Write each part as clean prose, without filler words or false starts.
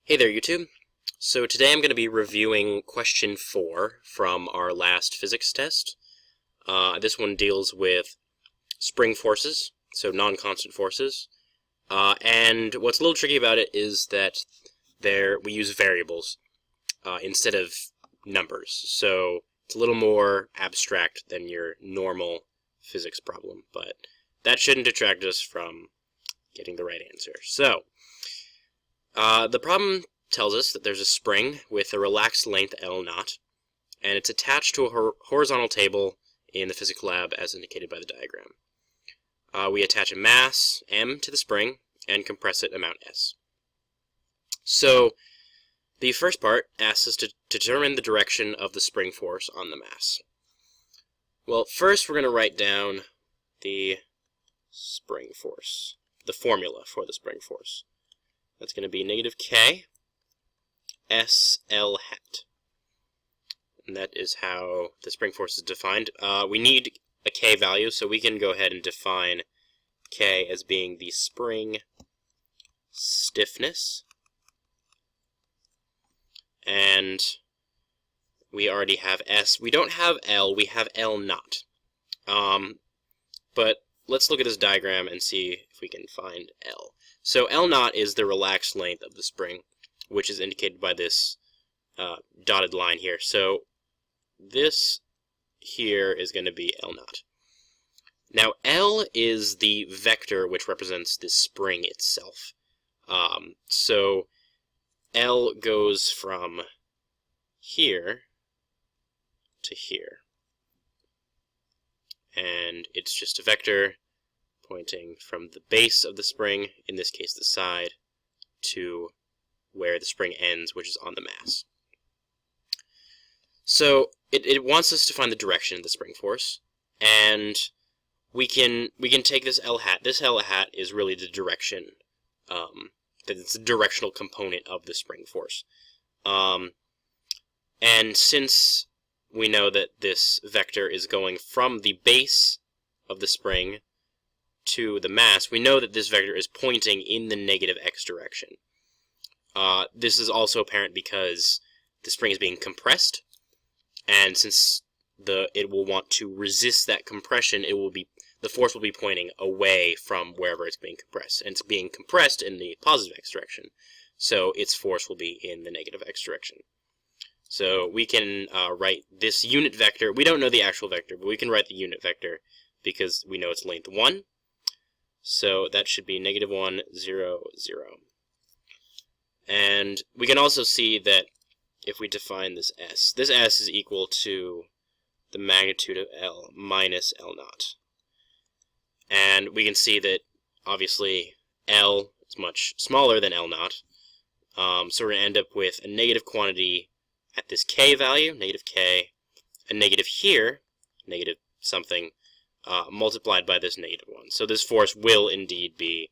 Hey there, YouTube. So today I'm going to be reviewing question 4 from our last physics test. This one deals with spring forces, so non-constant forces. And what's a little tricky about it is that we use variables instead of numbers. So it's a little more abstract than your normal physics problem, but that shouldn't detract us from getting the right answer. So, the problem tells us that there's a spring with a relaxed length L0, and it's attached to a horizontal table in the physics lab as indicated by the diagram. We attach a mass, m, to the spring and compress it amount s. So the first part asks us to determine the direction of the spring force on the mass. Well, first we're going to write down the spring force, the formula for the spring force. That's going to be negative k SL hat. And that is how the spring force is defined. We need a k value, so we can go ahead and define k as being the spring stiffness. And we already have S. We don't have L, we have L0. But let's look at this diagram and see if we can find L. So L0 is the relaxed length of the spring, which is indicated by this dotted line here. So this here is going to be L0. Now L is the vector which represents the spring itself. So L goes from here to here. And it's just a vector pointing from the base of the spring, in this case the side, to where the spring ends, which is on the mass. So it wants us to find the direction of the spring force, and we can take this L hat. This L hat is really the direction, it's the directional component of the spring force. And since we know that this vector is going from the base of the spring to the mass, we know that this vector is pointing in the negative x direction. This is also apparent because the spring is being compressed, and since it will want to resist that compression, the force will be pointing away from wherever it's being compressed, and it's being compressed in the positive x direction, so its force will be in the negative x direction. So we can write this unit vector. We don't know the actual vector, but we can write the unit vector because we know it's length 1. So that should be negative 1, 0, 0. And we can also see that if we define this s is equal to the magnitude of L minus L0. And we can see that, obviously, L is much smaller than L0. So we're going to end up with a negative quantity at this k value, negative k, a negative here, negative something, multiplied by this negative 1. So this force will indeed be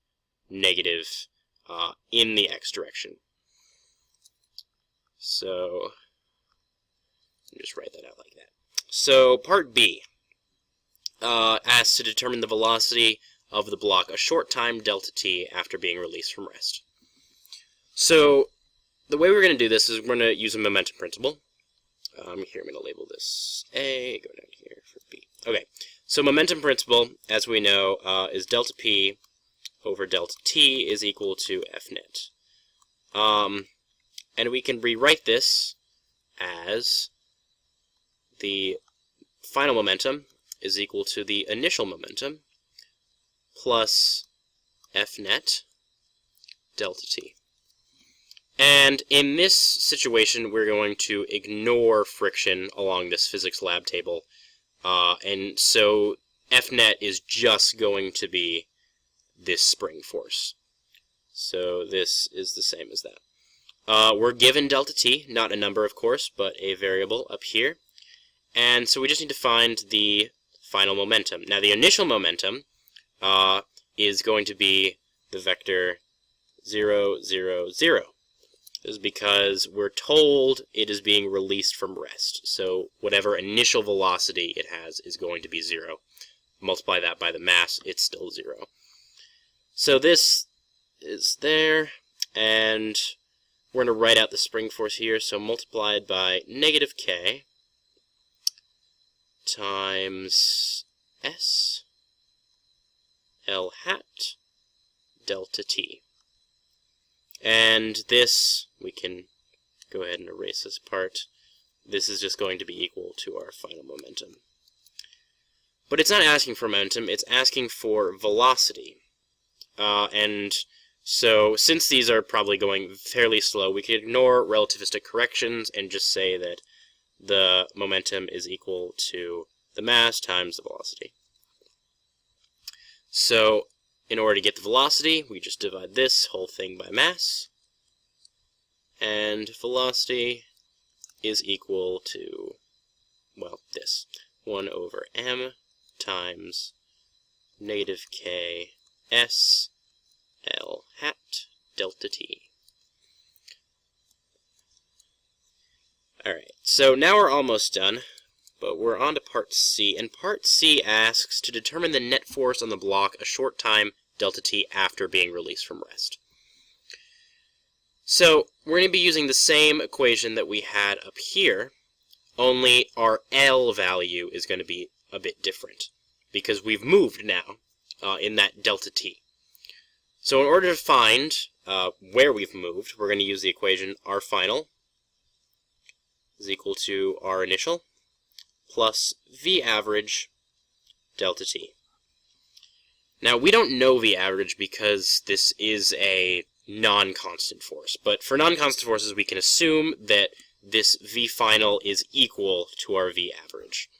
negative in the x direction. So just write that out like that. So part B asks to determine the velocity of the block a short time delta t after being released from rest. So the way we're going to do this is we're going to use a momentum principle. Here I'm going to label this A, go down here for B. Okay, so momentum principle, as we know, is delta P over delta T is equal to F net. And we can rewrite this as the final momentum is equal to the initial momentum plus F net delta T. And in this situation, we're going to ignore friction along this physics lab table. And so F net is just going to be this spring force. So this is the same as that. We're given delta t, not a number of course, but a variable up here. And so we just need to find the final momentum. Now the initial momentum is going to be the vector 0, 0, 0. This is because we're told it is being released from rest. So whatever initial velocity it has is going to be 0. Multiply that by the mass, it's still 0. So this is there, and we're going to write out the spring force here, so multiplied by negative k times s L hat delta t. And this, we can go ahead and erase this part. This is just going to be equal to our final momentum. But it's not asking for momentum, it's asking for velocity. And so, since these are probably going fairly slow, we can ignore relativistic corrections and just say that the momentum is equal to the mass times the velocity. So, in order to get the velocity, we just divide this whole thing by mass, and velocity is equal to, well, this, 1 over m times negative k s L hat delta t. Alright, so now we're almost done, but we're on to part C, and part C asks to determine the net force on the block a short time delta t after being released from rest. So we're going to be using the same equation that we had up here, only our L value is going to be a bit different, because we've moved now in that delta t. So in order to find where we've moved, we're going to use the equation r final is equal to r initial plus v average delta t. Now, we don't know v average because this is a non-constant force, but for non-constant forces we can assume that this v final is equal to our v average.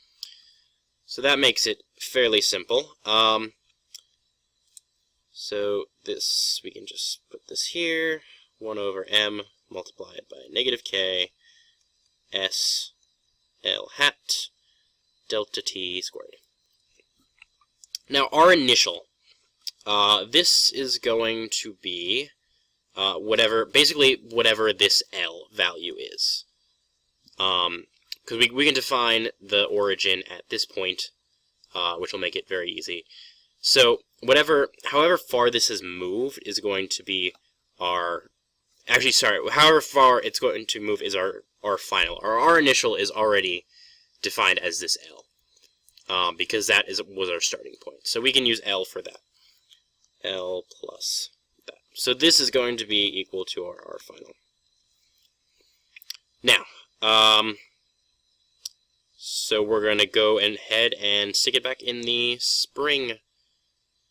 So that makes it fairly simple. So this, we can just put this here, 1 over m multiplied by negative k s L hat delta t squared. Now our initial, this is going to be basically whatever this L value is. Because we can define the origin at this point, which will make it very easy. So however far this has moved is going to be our, however far it's going to move is our final. Our initial is already defined as this L, because that was our starting point. So we can use L for that. L plus that. So this is going to be equal to our final. Now, so we're going to go ahead and stick it back in the spring,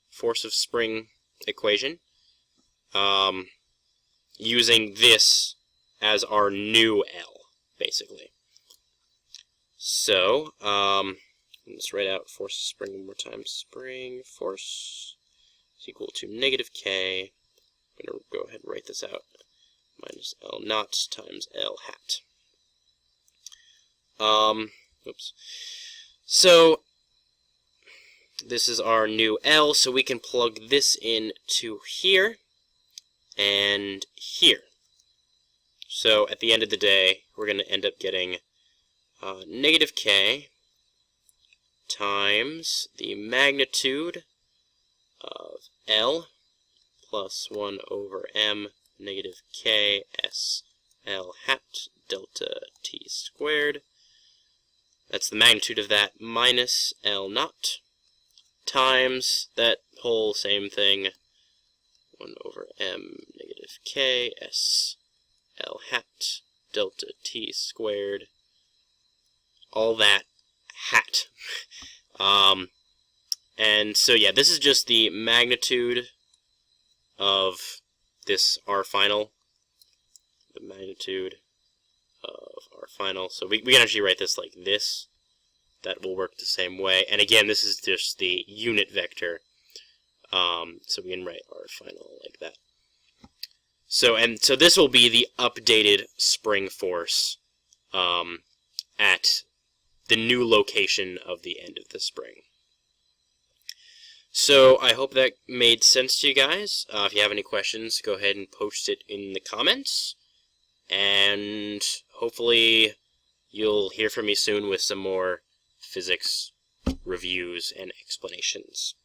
force of spring equation, using this as our new L, basically. So, let's write out force of spring one more time. Spring force is equal to negative k. I'm going to go ahead and write this out. Minus L naught times L hat. Oops. So, this is our new L, so we can plug this in to here and here. So, at the end of the day, we're going to end up getting negative k times the magnitude of L plus 1 over m negative k s L hat delta t squared. That's the magnitude of that minus L naught times that whole same thing, 1 over m negative k s L hat delta t squared. All that hat. And so yeah, this is just the magnitude of this R final. The magnitude of R final. So we can actually write this like this. That will work the same way. And again, this is just the unit vector. So we can write R final like that. So this will be the updated spring force at the new location of the end of the spring. So I hope that made sense to you guys. If you have any questions, go ahead and post it in the comments. And hopefully you'll hear from me soon with some more physics reviews and explanations.